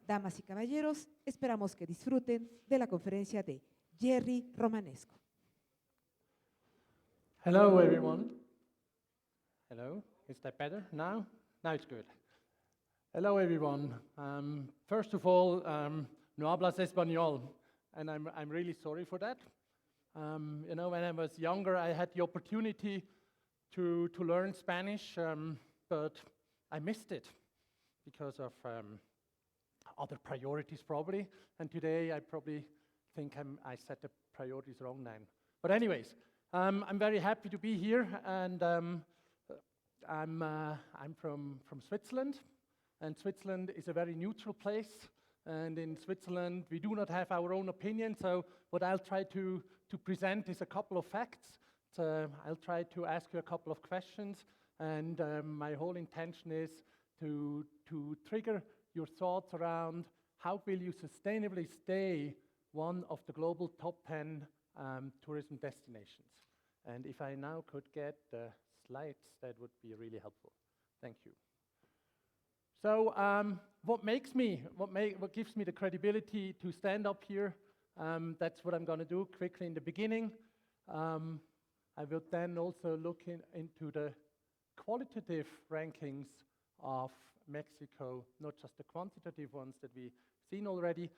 Damas y caballeros, esperamos que disfruten de la conferencia de GERRY Romanescu. Hello, everyone. Hello, is that better now? Now it's good. Hello, everyone. First of all, no hablas español, and I'm really sorry for that. You know, when I was younger, I had the opportunity to learn Spanish, but I missed it because of other priorities probably, and today I probably think I set the priorities wrong then. But anyways, I'm very happy to be here, and I'm from Switzerland, and Switzerland is a very neutral place, and in Switzerland we do not have our own opinion, so what I'll try to present is a couple of facts. I'll try to ask you a couple of questions, and my whole intention is to trigger your thoughts around how will you sustainably stay one of the global top 10 tourism destinations. And if I now could get the slides, that would be really helpful. Thank you. So what gives me the credibility to stand up here? That's what I'm going to do quickly in the beginning. I will then also look into the qualitative rankings of Mexico, not just the quantitative ones that we've seen already.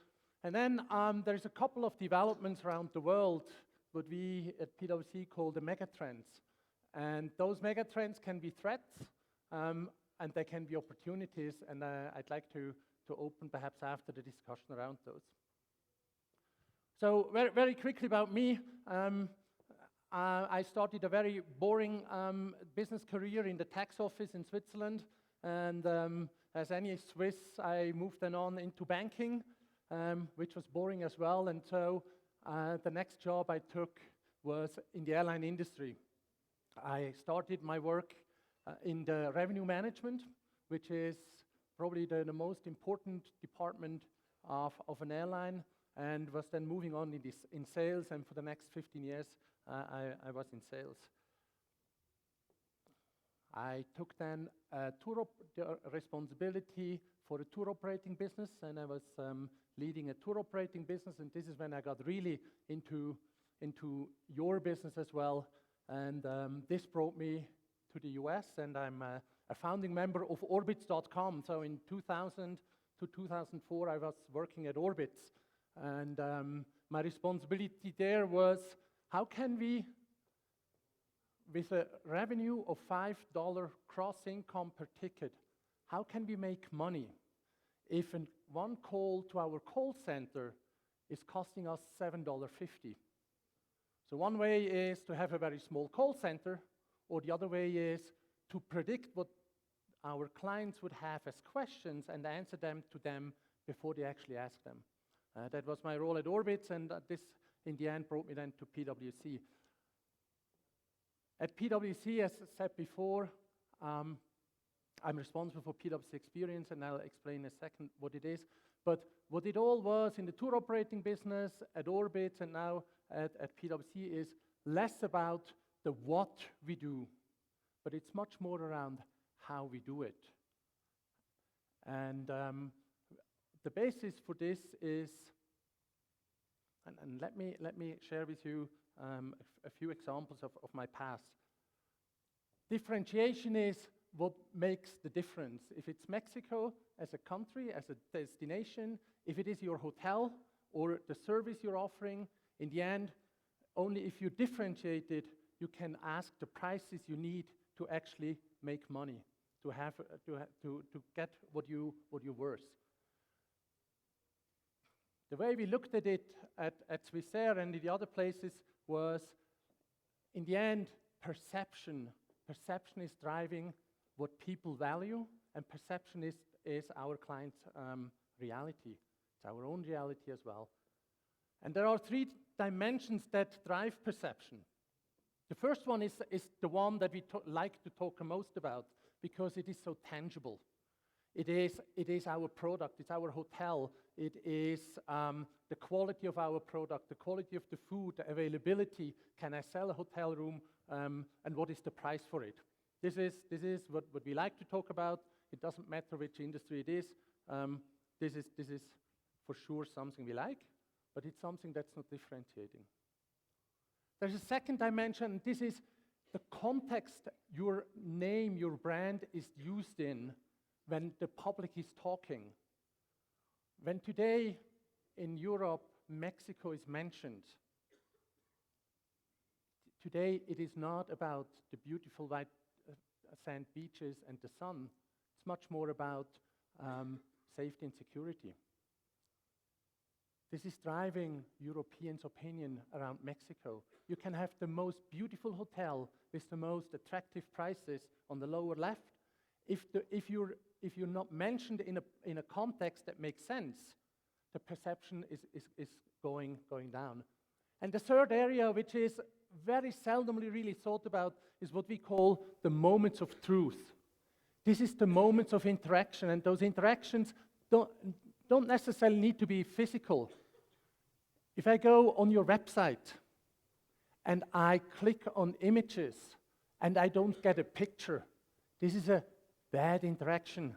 And then there's a couple of developments around the world, what we at PWC call the megatrends. And those megatrends can be threats, and they can be opportunities, and I'd like to open perhaps after the discussion around those. So very, very quickly about me. I started a very boring business career in the tax office in Switzerland, and as any Swiss, I moved then on into banking, which was boring as well, and so the next job I took was in the airline industry. I started my work in the revenue management, which is probably the most important department of an airline, and was then moving on in sales, and for the next 15 years I was in sales. I took then the responsibility for the tour operating business, and I was leading a tour operating business, and this is when I got really into your business as well, and this brought me to the US, and I'm a founding member of Orbitz.com. So in 2000 to 2004 I was working at Orbitz, and my responsibility there was how can we, with a revenue of $5 cross income per ticket, how can we make money if one call to our call center is costing us $7.50? So one way is to have a very small call center, or the other way is to predict what our clients would have as questions and answer them to them before they actually ask them. That was my role at Orbitz, and this in the end brought me then to PWC. At PWC, as I said before, I'm responsible for PWC Experience, and I'll explain in a second what it is. But what it all was in the tour operating business at Orbitz and now at PWC is less about the what we do, but it's much more around how we do it. And the basis for this is, and let me share with you a few examples of my past. Differentiation is what makes the difference. If it's Mexico as a country, as a destination, if it is your hotel or the service you're offering, in the end, only if you differentiate it, you can ask the prices you need to actually make money, to get what you're worth. The way we looked at it at Swissair and in the other places was, in the end, perception. Perception is driving what people value, and perception is our client's reality. It's our own reality as well. And there are three dimensions that drive perception. The first one is the one that we like to talk most about, because it is so tangible. It is our product, it's our hotel, it is the quality of our product, the quality of the food, the availability. Can I sell a hotel room, and what is the price for it? This is what we like to talk about. It doesn't matter which industry it is. this is for sure something we like, but it's something that's not differentiating. There's a second dimension. This is the context your name, your brand is used in when the public is talking. When today in Europe, Mexico is mentioned, today it is not about the beautiful white sand beaches and the sun. It's much more about safety and security. This is driving Europeans' opinion around Mexico. You can have the most beautiful hotel with the most attractive prices on the lower left. If you're not mentioned in a context that makes sense, the perception is going down. And the third area, which is very seldomly really thought about, is what we call the moments of truth. This is the moments of interaction, and those interactions don't necessarily need to be physical. If I go on your website and I click on images and I don't get a picture, this is a bad interaction.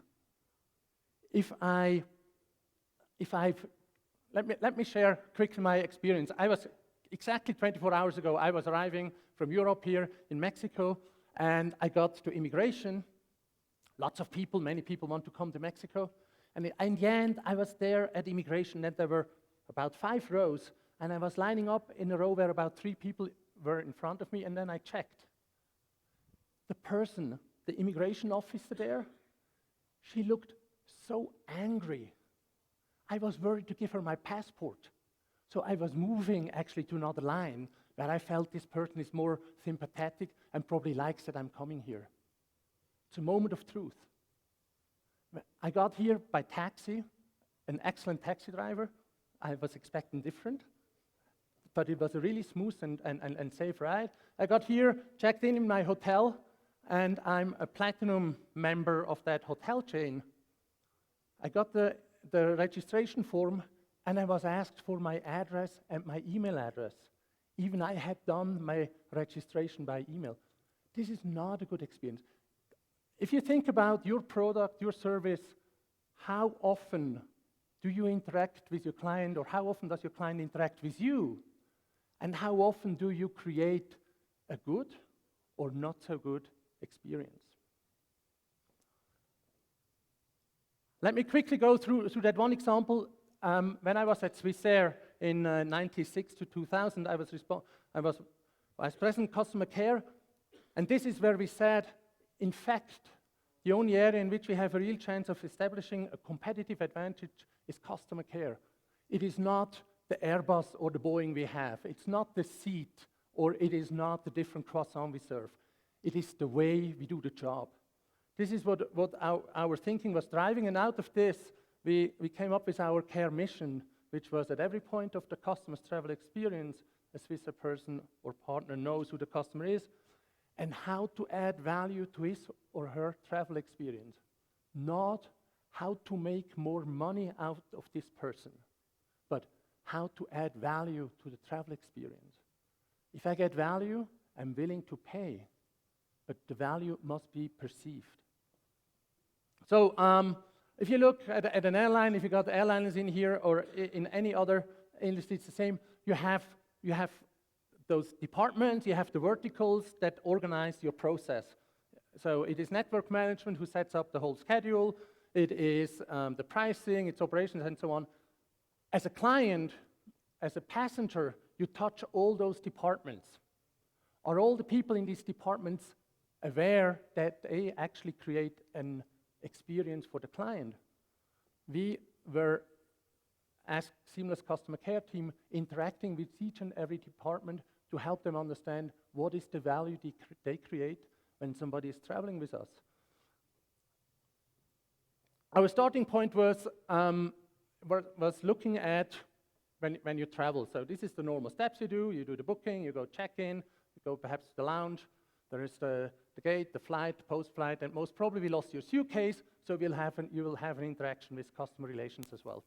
Let me share quickly my experience. I was exactly 24 hours ago, I was arriving from Europe here in Mexico, and I got to immigration. Lots of people, many people want to come to Mexico. And in the end, I was there at immigration, and there were about 5 rows, and I was lining up in a row where about 3 people were in front of me, and then I checked. The person, the immigration officer there, she looked so angry. I was worried to give her my passport. So I was moving actually to another line where I felt this person is more sympathetic and probably likes that I'm coming here. It's a moment of truth. I got here by taxi, an excellent taxi driver. I was expecting different, but it was a really smooth and safe ride. I got here, checked in my hotel, and I'm a platinum member of that hotel chain. I got the registration form, and I was asked for my address and my email address. Even I had done my registration by email. This is not a good experience. If you think about your product, your service, how often do you interact with your client, or how often does your client interact with you? And how often do you create a good or not so good experience? Let me quickly go through that one example. When I was at Swissair in 96 to 2000, I was Vice President Customer Care, and this is where we said, in fact, the only area in which we have a real chance of establishing a competitive advantage is customer care. It is not the Airbus or the Boeing we have. It's not the seat, or it is not the different croissant we serve. It is the way we do the job. This is what our thinking was driving, and out of this, we came up with our care mission, which was at every point of the customer's travel experience, a Swissair person or partner knows who the customer is and how to add value to his or her travel experience, not how to make more money out of this person, but how to add value to the travel experience. If I get value, I'm willing to pay, but the value must be perceived. So if you look at an airline, if you got airliners in here or in any other industry, it's the same. You have those departments, you have the verticals that organize your process. So it is network management who sets up the whole schedule. It is the pricing, it's operations, and so on. As a client, as a passenger, you touch all those departments. Are all the people in these departments aware that they actually create an experience for the client? We were, as Seamless Customer Care team, interacting with each and every department to help them understand what is the value they create when somebody is traveling with us. Our starting point was looking at when you travel. So this is the normal steps you do the booking, you go check-in, you go perhaps to the lounge, there is the gate, the flight, post-flight, and most probably we lost your suitcase, so you will have an interaction with customer relations as well.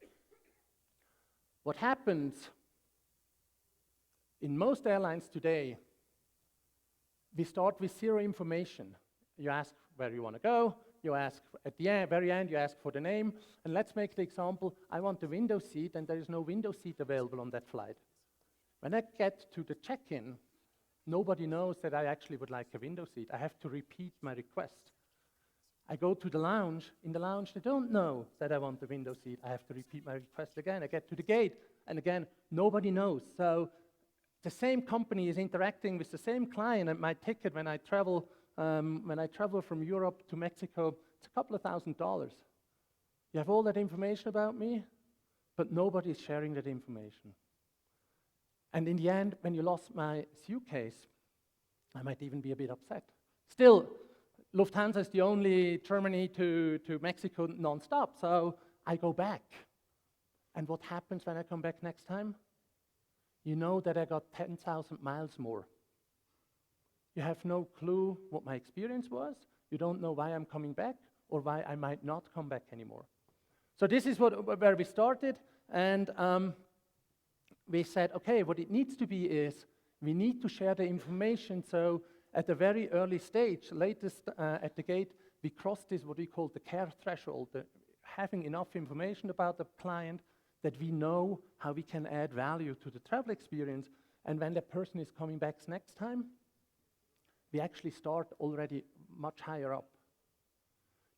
What happens in most airlines today, we start with zero information. You ask where you want to go, you ask, at the very end, you ask for the name, and let's make the example, I want the window seat, and there is no window seat available on that flight. When I get to the check-in, nobody knows that I actually would like a window seat. I have to repeat my request. I go to the lounge. In the lounge, they don't know that I want the window seat. I have to repeat my request again. I get to the gate, and again, nobody knows. So the same company is interacting with the same client, and my ticket when I travel from Europe to Mexico, it's a couple of $1,000s. You have all that information about me, but nobody is sharing that information. And in the end, when you lost my suitcase, I might even be a bit upset. Still, Lufthansa is the only Germany to Mexico non-stop, so I go back. And what happens when I come back next time? You know that I got 10,000 miles more. You have no clue what my experience was. You don't know why I'm coming back or why I might not come back anymore. So this is where we started, and we said, okay, what it needs to be is we need to share the information. So at a very early stage, latest at the gate, we crossed this, what we call the care threshold, having enough information about the client that we know how we can add value to the travel experience. And when the person is coming back next time, we actually start already much higher up.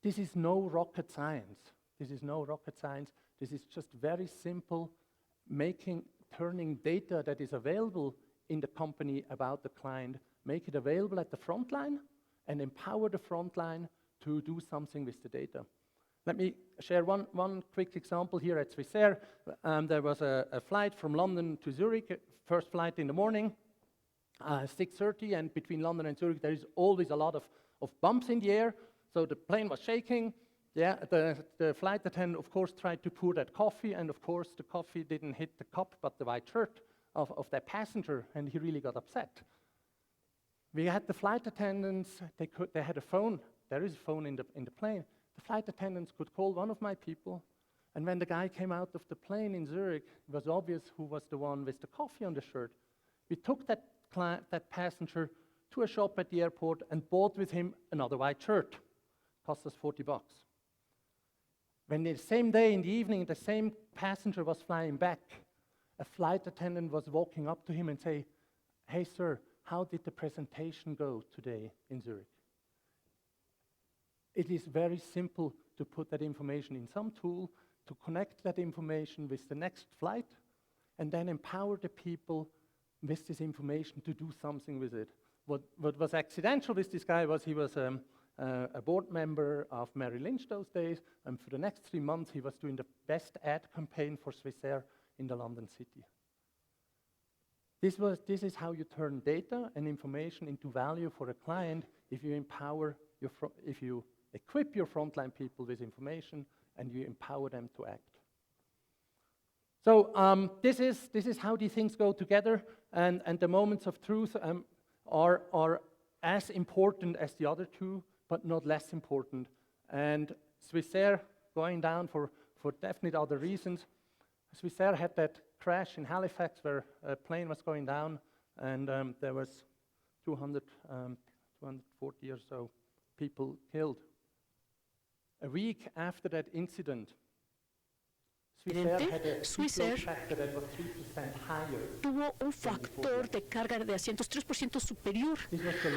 This is no rocket science. This is no rocket science. This is just very simple, turning data that is available in the company about the client, make it available at the front line, and empower the front line to do something with the data. Let me share one quick example here at Swissair. There was a flight from London to Zurich, first flight in the morning, 6:30, and between London and Zurich, there is always a lot of bumps in the air, so the plane was shaking. Yeah, the flight attendant, of course, tried to pour that coffee, and of course, the coffee didn't hit the cup, but the white shirt of that passenger, and he really got upset. We had the flight attendants, they had a phone. There is a phone in the plane. The flight attendants could call one of my people, and when the guy came out of the plane in Zurich, it was obvious who was the one with the coffee on the shirt. We took that passenger to a shop at the airport and bought with him another white shirt. Cost us $40. When the same day in the evening, the same passenger was flying back, a flight attendant was walking up to him and say, "Hey, sir, how did the presentation go today in Zurich?" It is very simple to put that information in some tool, to connect that information with the next flight, and then empower the people with this information to do something with it. What was accidental with this guy was he was a board member of Merrill Lynch those days, and for the next 3 months he was doing the best ad campaign for Swissair in the London city. This is how you turn data and information into value for a client if you if you equip your frontline people with information and you empower them to act. So this is how these things go together, and the moments of truth are as important as the other two, but not less important. And Swissair going down for definite other reasons. Swissair had that crash in Halifax where a plane was going down, and there was 240 or so people killed. A week after that incident, Swissair tuvo un factor de carga de asientos 3% superior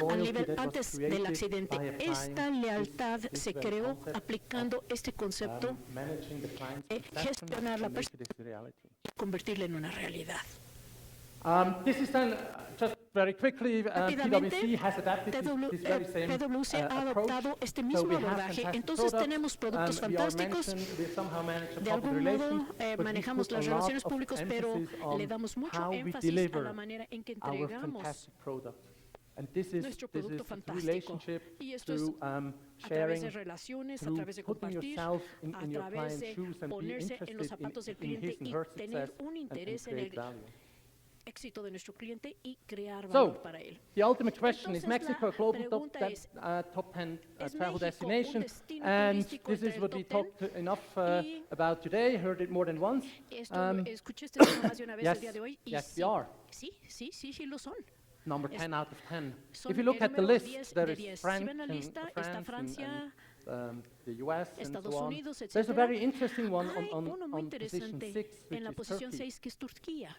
al nivel antes del accidente. Esta lealtad se creó aplicando este concepto de gestionar la persona y convertirla en una realidad. This is done just very quickly. PWC has adapted this very same PWC ha adoptado este mismo abordaje. Entonces tenemos productos fantásticos. De algún modo manejamos las relaciones públicas, pero le damos mucho énfasis a la manera en que entregamos nuestro producto fantástico. Y esto es a través de relaciones, a través de compartir, a través de ponerse en los zapatos del cliente y tener un interés en el éxito de nuestro cliente y crear valor para él. The ultimate question is Mexico a global top 10 travel destination? And this is what we talked enough about today. Heard it more than once. Escuché esta información una vez el día de hoy. Yes, we are. Sí lo son. Number 10 out of 10. If you look at the list, there is France está Francia, the US and Estados so on. Unidos, There's a etcétera. very interesting one Hay uno muy on position interesante 6, which en la is posición Turkey. 6, que es Turquía.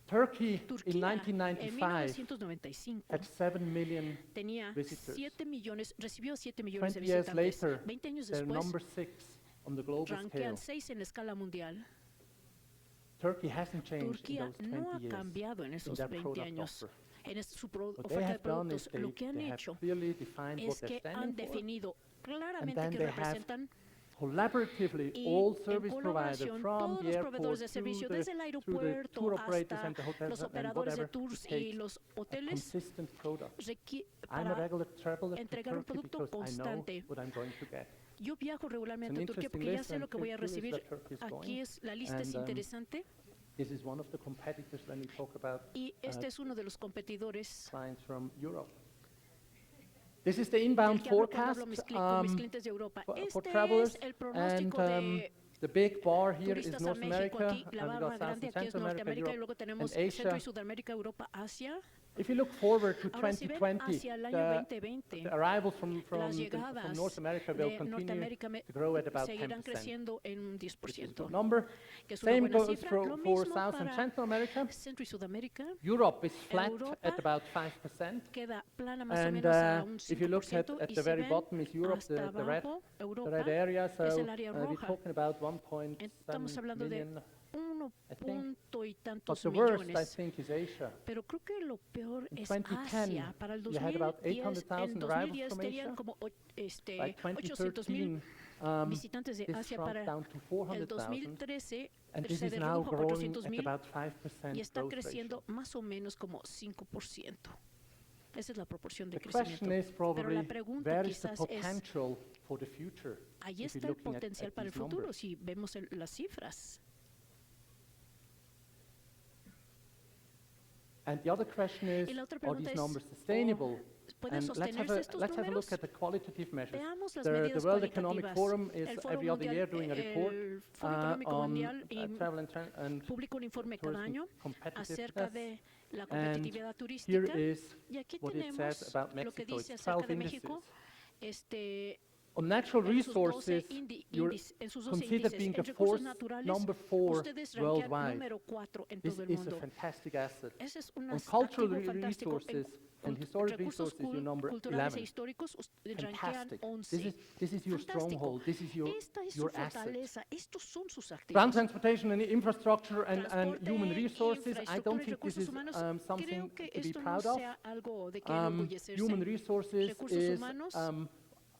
Turkey in Turquía, en 1995 1995, had 7 million tenía visitors. 7 millones, recibió 7 millones de 20 years visitantes. later, 20 años they're después, number 6 on the global scale. rankean 6 en la escala mundial. Turkey hasn't changed in Turquía those no 20 ha years cambiado en in esos their 20 product años offer. en su What they oferta de have done is productos. Lo que han they have hecho clearly defined what es they're que han standing for, definido claramente then qué they have representan, collaboratively y all en service providers colaboración from todos the los airport proveedores de to servicio, the, desde el to the aeropuerto tour operators hasta and the hotels los and operadores de whatever, tours to take y los a hoteles, consistent product. I'm a para regular traveler to entregar un Turkey producto because I know constante. what I'm going to get. Yo viajo regularmente a It's an Turquía porque interesting ya list, sé lo and que voy a here is recibir. where Turkey is Aquí going. es, la lista es And, interesante, This is one of the competitors when we talk about y este es uno de los competidores clients from Europe. This is the del inbound que hablo cuando forecast hablo con mis clientes de Europa. for Este travelers, es el and pronóstico de the big bar here is turistas a North México. America, Aquí la and we barra got South grande and aquí es Central America, Norteamérica, y Europe, luego tenemos and Centro y Asia. Sudamérica, Europa, Asia. If you look forward to Ahora, si ven 2020, hacia el año the 2020, arrivals from las North llegadas America will de continue Norteamérica to grow at about seguirán 10%. creciendo en un Which is a 10%, good number. que es una Same buena goes cifra. Lo for mismo South and para Central America. Centro y Sudamérica. Europe is flat Europa at about 5%. Queda plana más o And menos a un if you look at 5%, y the si very ven bottom is Europe, hasta the red abajo, Europa area. So es el área we're roja. talking about 1.7 Estamos hablando de million. 1 punto y But tantos the worst, I millones. think, is Asia. Pero creo que lo peor In es 2010, Asia. Para el you had about 2010, 800,000 en arrivals 2010 from tenían Asia. como By 800,000 2013, visitantes de this Asia. shrunk Para down to el 400,000, 2013 and this se is now redujo a growing at 400,000 about 5% y está growth creciendo ratio. más o menos como 5%. Esa es la proporción de The question crecimiento. is Pero probably, la pregunta where is the quizás es, potential for the future? ahí if you're está el looking at potencial para el these futuro numbers. si vemos las cifras. And the other question is, Y la otra are pregunta these es, numbers sustainable? ¿pueden And sostenerse estos let's have a look números? at the qualitative measures. Veamos las The medidas World Economic cualitativas. Forum is El Foro every other Mundial, year doing a report el Foro Económico on Mundial travel and publica un informe cada tourism año acerca competitiveness. de la And competitividad here turística. is Y aquí what it tenemos says about lo que Mexico. dice It's acerca 12 de indices. México. On natural En sus 12 resources, you're en sus 12 considered índices, being en the recursos fourth, naturales, number 4 ustedes rankean worldwide. número 4 en This todo el is a mundo. fantastic asset. Ese es un On activo cultural fantástico. resources and En historic recursos resources, you're number culturales 11. e históricos, rankean Fantastic. 11. This is your Fantástico. stronghold. This is Esta es su your asset. fortaleza. Estos son sus Ground activos. transportation and infrastructure and Transporte, human resources, I infraestructura don't y think this recursos is humanos, something creo que to be esto no proud of. sea algo de que enorgullecerse. Human resources Recursos is humanos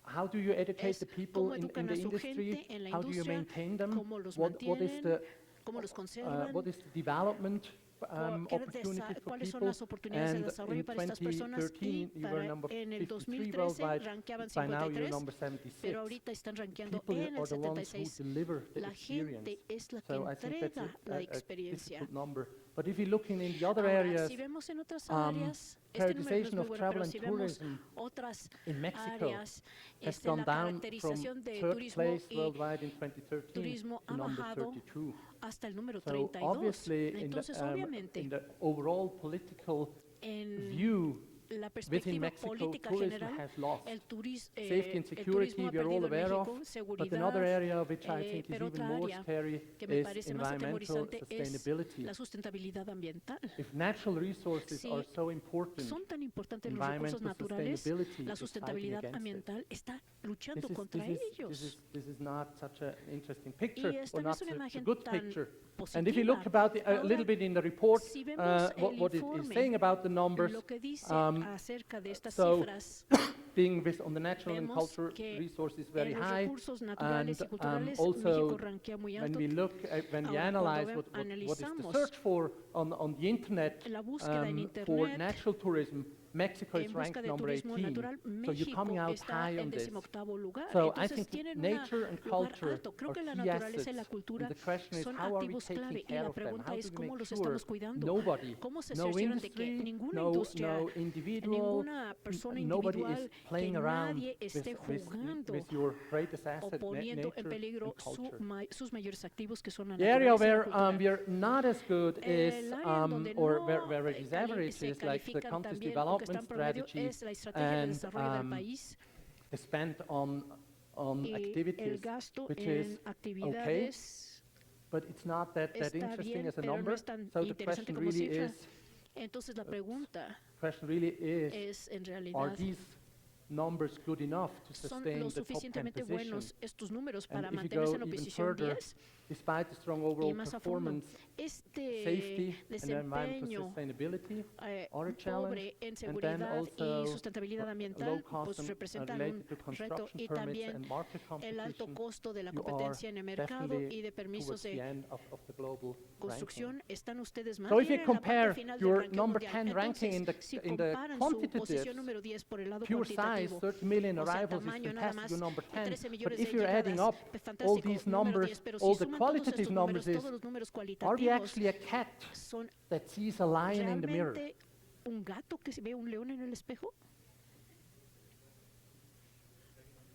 how do you educate es the people cómo in educan the a su industry? gente en la How do you industria, maintain them? cómo los What is mantienen, the cómo los conservan, what is the development qué opportunities for cuáles son people? las oportunidades de And desarrollo in para estas personas. Y 2013, you were para, number en el 53 2013 worldwide. rankeaban By now, you're 53, number 76. pero ahorita están rankeando People en are el the ones who 76. deliver the La experience. gente es la que So I think that's entrega la a experiencia. difficult number. But if you're looking in the other Ahora, areas, si vemos en otras áreas, este número no es prioritization muy of bueno, travel pero and si vemos tourism otras in Mexico áreas, has la gone down from caracterización de third turismo place y worldwide in 2013 turismo to ha number bajado 32. hasta el número So 32. obviously, Entonces, in obviamente, the overall political en view, la within perspectiva Mexico, política tourism general, has lost. el, Safety and el security turismo ha we are all perdido en aware of, México, but seguridad, another area which I think is pero even otra more área scary que me is parece más environmental atemorizante es sustainability. la sustentabilidad ambiental. If natural resources Si are so important, son tan importantes los recursos environmental naturales, sustainability la is fighting sustentabilidad against it. ambiental está luchando contra ellos. This is not such an interesting picture, Y esta or no not es una such a imagen good tan picture. positiva. And if you look about a Ahora, little bit in the report, si vemos el what it is informe, saying about the numbers, lo que dice acerca de estas so cifras, being on the natural and vemos cultural que resources very en los high, recursos naturales y culturales, also México rankea muy when alto. we look when we Ahora, analyze cuando what is the analizamos search for on the internet la búsqueda en for internet natural tourism, Mexico is en ranked busca de number turismo 18. natural, So you're coming México out está high en on this. 18º lugar. So I Entonces think tienen nature and un lugar culture alto. Creo are que la key naturaleza y la assets. cultura And the question is, son how are we activos taking clave y care la of them? pregunta How es do we cómo make los sure estamos cuidando. nobody, ¿Cómo se no aseguran de que industry, ninguna no industria, individual, ninguna persona nobody individual, is que playing around nadie esté jugando with your greatest o asset, poniendo en nature peligro and culture. sus mayores activos, que son la The area naturaleza y la where cultura? we are not as good is, El área en donde or no where it is average, se is like the califican country's también, o que development están promedio, strategy es la estrategia de and desarrollo del país, is spent on on y el activities, gasto which en is okay, actividades but it's not that está interesting bien, as a pero no number. es tan So the interesante question como really cifra. is, Entonces la pregunta is, en are realidad, these numbers good enough to ¿son sustain lo the top 10 suficientemente position? buenos estos números And para if you mantenerse go en la even posición further, 10? despite the strong Y overall más a fondo, performance, este safety and environmental desempeño sustainability are a pobre challenge, en and then seguridad also y sustentabilidad low ambiental cost pues representan related to un reto, construction y permits también and market el alto competition. costo de la You are competencia en el mercado definitely y de permisos towards the de end of the global ranking. construcción. Están ustedes más So if bien you en la parte compare final del your ranking number mundial. 10 ranking Entonces, si in the comparan su quantitative, posición número 10 por el lado pure size, cuantitativo, 30 million o sea, arrivals is tamaño nada fantastic, más, you're number 10. 13 But millones de if you're adding llegadas, up all fantástico, these número numbers, 10, pero all si the suman todos qualitative estos numbers, números, todos los números are we cualitativos, actually a cat son that sees a lion in the mirror? realmente un gato que ve un león en el espejo.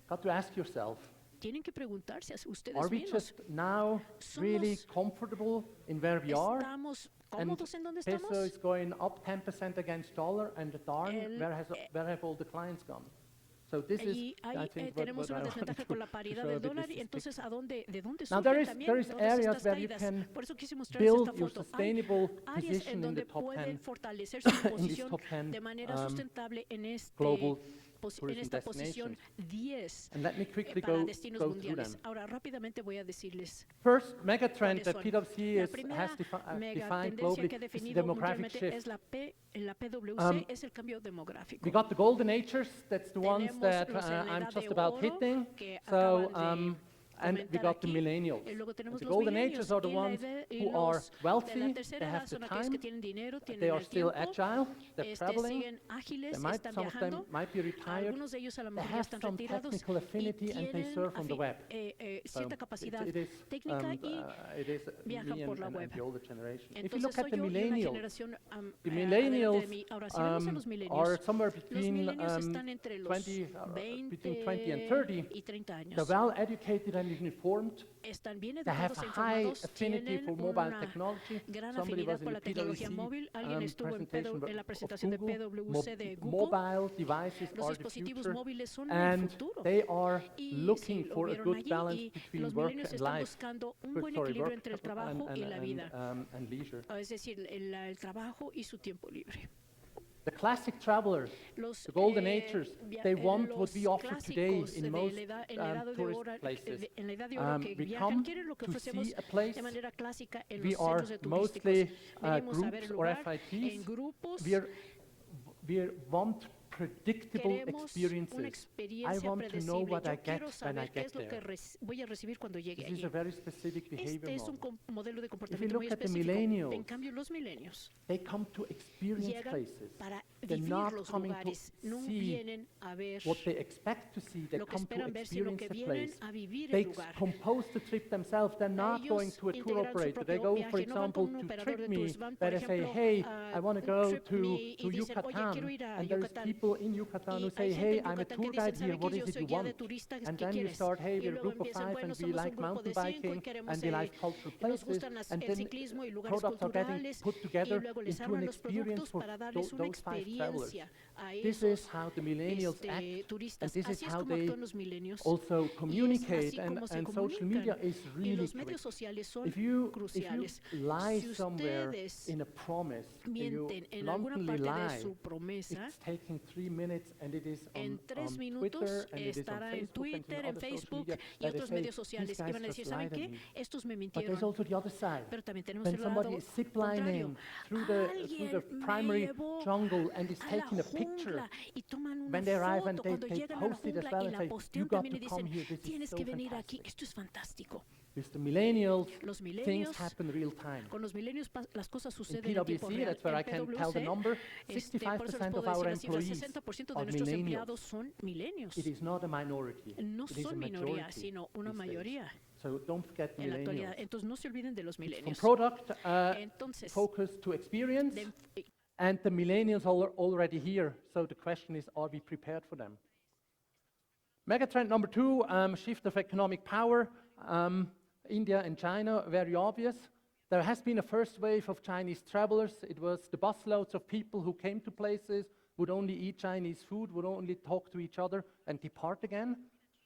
Got to ask yourself, Tienen que preguntarse a are ustedes we mismos, just now really comfortable in where we are? ¿estamos And cómodos en donde peso estamos? is going up 10% against dollar, and darn, El- where have all the clients gone? So this is, Y I ahí think, tenemos what una I wanted desventaja con la to paridad show del a bit dólar with y this entonces ¿de dónde Now surgen there is también todas areas estas where you caídas? can Por eso quise mostrarles build esta your foto. Hay sustainable áreas position en in the donde top 10 pueden fortalecer su in this posición top 10 de manera sustentable en global en tourism esta posición destinations. 10 And let me quickly para go destinos through mundiales. them. Ahora rápidamente voy a decirles First megatrend that cuáles son. PwC La primera has defined megatendencia globally que ha is the definido demographic mundialmente shift. es la PWC, es el cambio demográfico. We got the golden ages, that's the ones Tenemos that los en la I'm edad just de about oro hitting. que So, acaban de and we comentar got the aquí. millennials. Y luego And tenemos the los golden millennials ages are the y la ones edad- y who are los de wealthy, la they tercera have edad the son aquellos que time, tienen dinero, they tienen are el still tiempo, agile, they're traveling, siguen ágiles, they might, están some of them viajando. might be retired, Algunos de ellos a lo they mejor ya have están some retirados technical y affinity and they tienen surf on the web. cierta capacidad it is, técnica y it is viajan me por la and web. the older generation. If you entonces look soy at the yo y una millennials, generación the adelante de millennials mí. Ahora, si vemos a los are millennials, somewhere los between millennials están entre los 20, between 20 and 20 30. y 30 años. They're well educated and informed. Están bien They have educados e a high informados, affinity tienen for mobile una technology. gran Somebody afinidad was in por the la tecnología PwC móvil. Alguien estuvo en la presentación de Google. PWC de Google. Mobile devices Los are the dispositivos future, móviles son el and futuro. they are Y looking sí, lo for a vieron good allí balance y between los work millennials and están life. buscando un buen equilibrio entre el trabajo y la vida, And leisure. es decir, el trabajo y su tiempo libre. The classic travelers, Los, the golden agers, they want what we offer today clásicos in de most la edad de tourist oro, places. en la edad de oro que We viajan, come quieren lo que to ofrecemos see a place. de manera clásica en We los are centros de mostly turísticos. Venimos a ver groups el or lugar FITs. en grupos. We want predictable Queremos una experiences. I experiencia want to know predecible. what I Yo get quiero when I saber qué get es lo que there. voy a recibir cuando llegue This is allí. a very specific behavior Este es un model. modelo de If you comportamiento look muy at the específico. millennials, En cambio, los milenios they come to experience llegan places. para They're vivir not los coming to lugares, no see vienen a ver what they expect to see. They lo que come to esperan ver, sino experience que the vienen place. a vivir They el lugar. compose the trip themselves. They're not Ellos going to a tour integran su operator. They propio go, viaje, for no van example, con un to operador de TripMe, tours, van, por where they say, ejemplo, hey, a I want to un go TripMe y to dicen, oye, quiero ir a Yucatan. And there's Yucatán. people in Yucatan who Y say, hay gente hey, en I'm a Yucatán tour que guide dicen, here. ¿sabe What qué? is Yo it you soy guía de want? turistas, And ¿qué then you quieres? start, hey, Y we're a luego group of empiezan, 5 bueno, and we somos un like grupo mountain de 5 y biking queremos and we like cultural y nos places. gustan And el then ciclismo y lugares products are getting culturales put y together luego les into an arman los experience productos for para darles una those 5 travelers. experiencia a This esos is how the millennials act, and turistas. this is Así es how como they actúan los milenios. also communicate, así como se and social media comunican. is Y really los quick. medios sociales son If you cruciales. lie Si somewhere ustedes in a promise, and you mienten en alguna bluntly parte de lie, su promesa, it's taking 3 minutes and it is en on 3 Twitter minutos and it is on estará en Facebook and Twitter, en other social Facebook media y that they otros say, medios sociales. "These Y guys van a decir, just ¿saben lied at qué? me." Estos me But there's mintieron. also the other side. Pero también tenemos When el lado somebody is contrario. ziplining through the Alguien me primary llevó jungle and is a la taking a picture, jungla y toman una when they arrive and foto cuando they llegan a la post it as jungla well y and la say, postean "You got también y to come dicen, here, this is tienes so que venir aquí, fantastic." esto es fantástico. With the millennials, Los things milenios, happen real time. con los milenios las cosas In suceden en tiempo PwC, real. that's where I En can tell the PWC, number, por eso les 65% puedo of our decir la cifra, employees 60% de are nuestros millennials. empleados son milenios. It is not a minority. No It is a son minoría, majority sino una these days. mayoría So don't forget en la actualidad. millennials. Entonces no se olviden de los From milenios. product Entonces, focus to experience, de- and the millennials are already here. So the question is, are we prepared for them? Megatrend number 2, shift of economic power. India and China, very obvious. There has been a first wave of Chinese travelers. It was the busloads of people who came to places, would only eat Chinese food, would only talk to each other and depart again.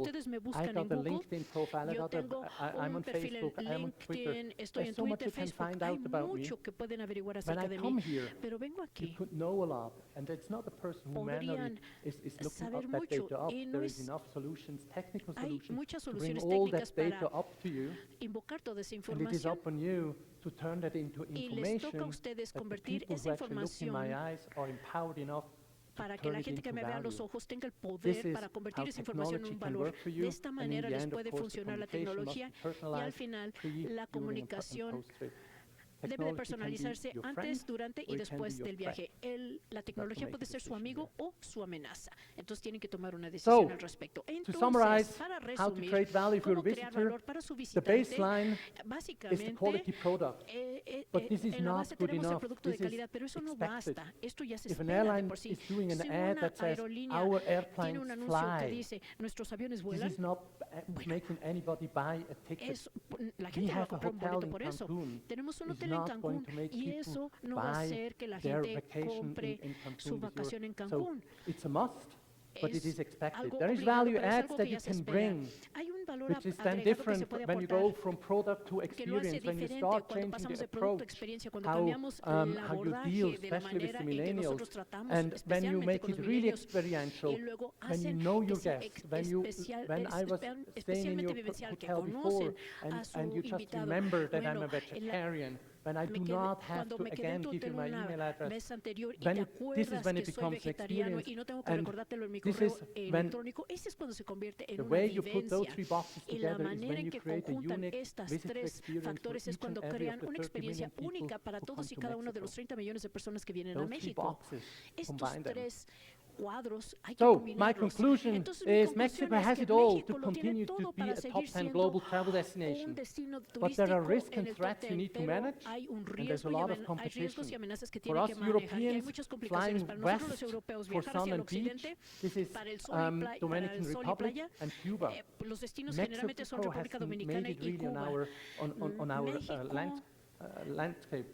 ustedes me I buscan en got a Google, LinkedIn profile, yo tengo I'm on un perfil en Facebook, I'm on Twitter. LinkedIn, estoy There's en so much Twitter, you can Facebook, find hay out about me. mucho que pueden averiguar When acerca I de come mí, here, pero vengo you aquí, could know a lot, and it's not a person who manually podrían is looking saber up that mucho, data up. y no There is es- enough solutions, technical hay solutions, muchas to bring soluciones all técnicas that data para up to you, invocar toda esa and it is información, up on you to turn that into Y les toca a information ustedes that the convertir people esa who actually look in my información eyes are empowered enough to para que turn la it gente que into me vea a los value. ojos tenga el This poder is para convertir how esa información en technology un can valor. work for De you, esta and in manera the les end, of puede course, the funcionar la communication must tecnología be y al personalized final pre, la during, and comunicación post-trip. debe de Technology can be personalizarse your antes, friend, durante or y it can be después your del viaje. La tecnología make puede a ser su decision amigo here. o su amenaza. Entonces tienen que tomar una decisión So, al respecto. to Entonces, summarize para how to resumir, create value for your cómo crear visitor, valor para su the visitante, baseline is the básicamente, quality product. But this is en la not base good tenemos el enough. producto de This is calidad, pero eso no expected. basta. Esto ya se If an espera de airline por sí. is doing an Si ad una that says, aerolínea "Our tiene airplanes un anuncio que fly," dice, nuestros aviones this vuelan, is not making anybody buy a ticket. la We gente va a have a comprar un hotel boleto in por eso. Cancun. Tenemos un It's hotel en not going Cancún to make y people eso no va a buy hacer que la their gente vacation compre in Cancun su with your- vacación en So Cancún. it's a must, but it is expected. Algo There is obligado, value pero es adds algo that que you ya se can espera. bring, Hay un valor which is then agregado que se different puede when you aportar go from product to que lo hace experience, when you diferente start cuando changing pasamos the de producto a approach, experiencia, cuando how, cambiamos el how you deal, abordaje de la especially with manera the en que millennials, nosotros tratamos, and when you especialmente make con it los really millennials, experiential, y luego when you hacen know que your sea guests, when I was staying in especialmente your vivencial, que hotel before, conocen a su and you just invitado. remember that I'm Bueno, a vegetarian, when I do me quedé, not have cuando to me quedé en again tu give you hotel my email una address, vez anterior y then te this is acuerdas when que it soy becomes an vegetariano experience. y no tengo que And recordártelo en mi this correo is when electrónico, ese es cuando se convierte en the una way you put those vivencia. three boxes Y la together is manera when en you que create a conjuntan unique estas visitor tres experience for factores es each cuando and every crean of the una 30 experiencia million people única para who todos come y to cada uno de Mexico. los 30 millones de personas que vienen a Those three México. boxes, Estos combine them. tres cuadros hay que So, my combinarlos. conclusion Entonces, mi is conclusión Mexico es has que it all México to lo tiene continue to todo be para a top seguir 10 siendo global travel un destination. destino But there are turístico risks en and el top threats you 10, need to pero manage, hay un and there's riesgo a y lot of hay riesgos competition. y amenazas que For tienen us que manejar y hay Europeans, muchas complicaciones flying para nosotros los west europeos for viajar sun hacia el and beach, occidente this is para el sol y para Dominican el sol y Republic playa. and Cuba. Los destinos generalmente son Mexico has República made Dominicana it y really on Cuba. our México landscape.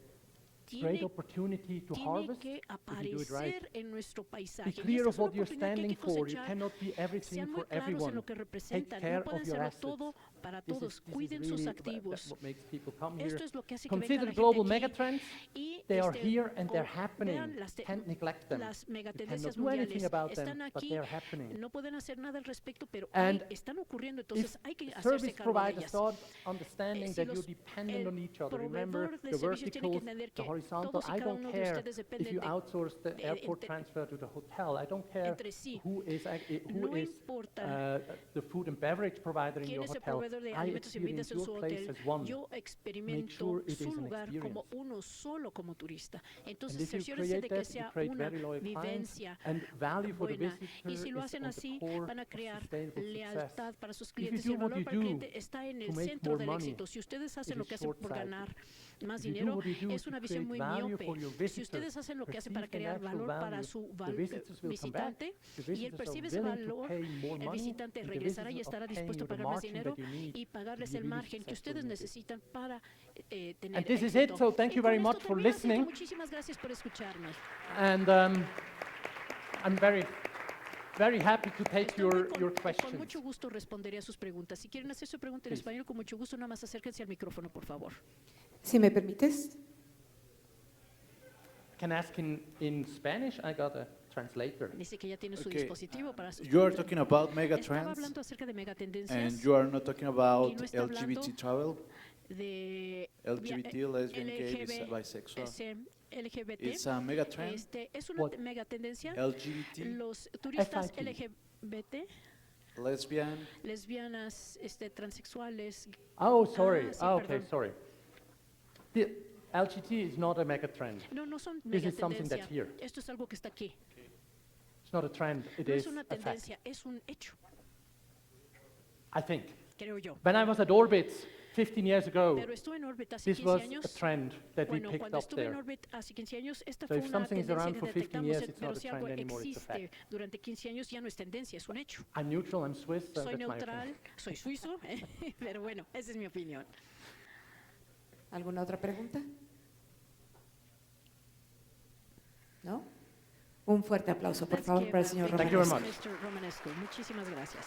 Great tiene opportunity to tiene harvest que if you do it right. aparecer en nuestro Be paisaje. Y clear esta of es una what you're oportunidad que hay standing que for. You cosechar. cannot be everything Sean muy for claros en everyone. lo que Take representan. care No pueden of your serlo assets. todo para This todos. is Cuiden sus really activos. what makes people come here. Esto es lo que hace que venga Consider la global gente aquí. megatrends. Y They are here and they're vean happening. Can't neglect them. las You cannot megatendencias do anything mundiales about them, están but aquí. they're happening. No pueden hacer nada al respecto, pero And están ocurriendo. If Entonces hay que the hacerse service cargo de providers ellas. start understanding Si that los- you're dependent el on each other, remember proveedor de the servicios tiene que verticals, entender the que horizontal. todos y I cada don't uno de care ustedes if dependen you de- outsource the airport entre- transfer to the hotel. I don't care entre sí. who is No importa the food and beverage provider in quién your es el hotel. proveedor de I alimentos y bebidas experience en su your place hotel. as one. Yo experimento sure it su is an lugar como experience. uno solo como turista. And Entonces, if you cerciórense de create que that, you sea create una very loyal clients, vivencia and value for the buena. visitor Y si lo is hacen on the así, core van a of crear sustainable lealtad success. para sus If you clientes. do Y el what valor you para el do cliente está en el to make centro more del money, éxito. Si ustedes hacen it lo is que hacen por short-sighted. ganar más If you do dinero, what you do es to una visión create muy value miope. for your Si visitor, ustedes hacen lo que hacen para perceive crear the actual valor para value, su the visitors will come back. visitante, The y él visitors percibe are ese willing to valor, pay more el money, visitante and the regresará y visitors estará are paying dispuesto you a the pagar más margin dinero that you need y to pagarles be el really margen que successful ustedes in your business. necesitan para tener And this is éxito. it, so thank Y you con very esto much for termino, así que listening. muchísimas gracias por escucharme. And I'm very happy to take Estoy muy your con questions. mucho gusto responderé a sus preguntas. Si quieren hacer su pregunta en Please. español, con mucho gusto, nada más acérquense al micrófono, por favor. Si me permites. Can ask in Spanish. I got a translator. Dice que ya tiene su Okay, dispositivo para su You are talking about mega Estaba trends, hablando acerca de and megatendencias you are not talking about no está hablando LGBT travel, de LGBT, lesbian, gay, LGB, bisexual. LGBT. It's a mega trend. Es una What? megatendencia. LGBT, Los turistas FIT. LGBT, lesbian, lesbianas, transexuales. Oh, sorry. sí, Okay, perdón. sorry. The LGBT is not a mega trend. No son This is something megatendencia. that's here. Esto es algo que está aquí. It's not a trend. It No is es una a fact. tendencia, es un hecho, I think. creo yo. When I was at Orbitz 15 years ago, Pero estuve en Orbit hace this 15 was a años. trend that we Bueno, picked cuando up estuve en there. Orbit hace 15 años, esta So fue if una something is tendencia around que for 15 detectamos, years, it's pero not a si algo trend anymore, it's a existe fact. durante 15 años ya no es tendencia, es un hecho. I'm neutral, I'm Swiss, so Soy that's my neutral, opinion. soy suizo, pero bueno, esa es mi opinión. ¿Alguna otra pregunta? ¿No? Un fuerte aplauso, por Let's favor, give para el a señor big Thank you very Romanescu. much. Mr. Romanescu. Muchísimas gracias.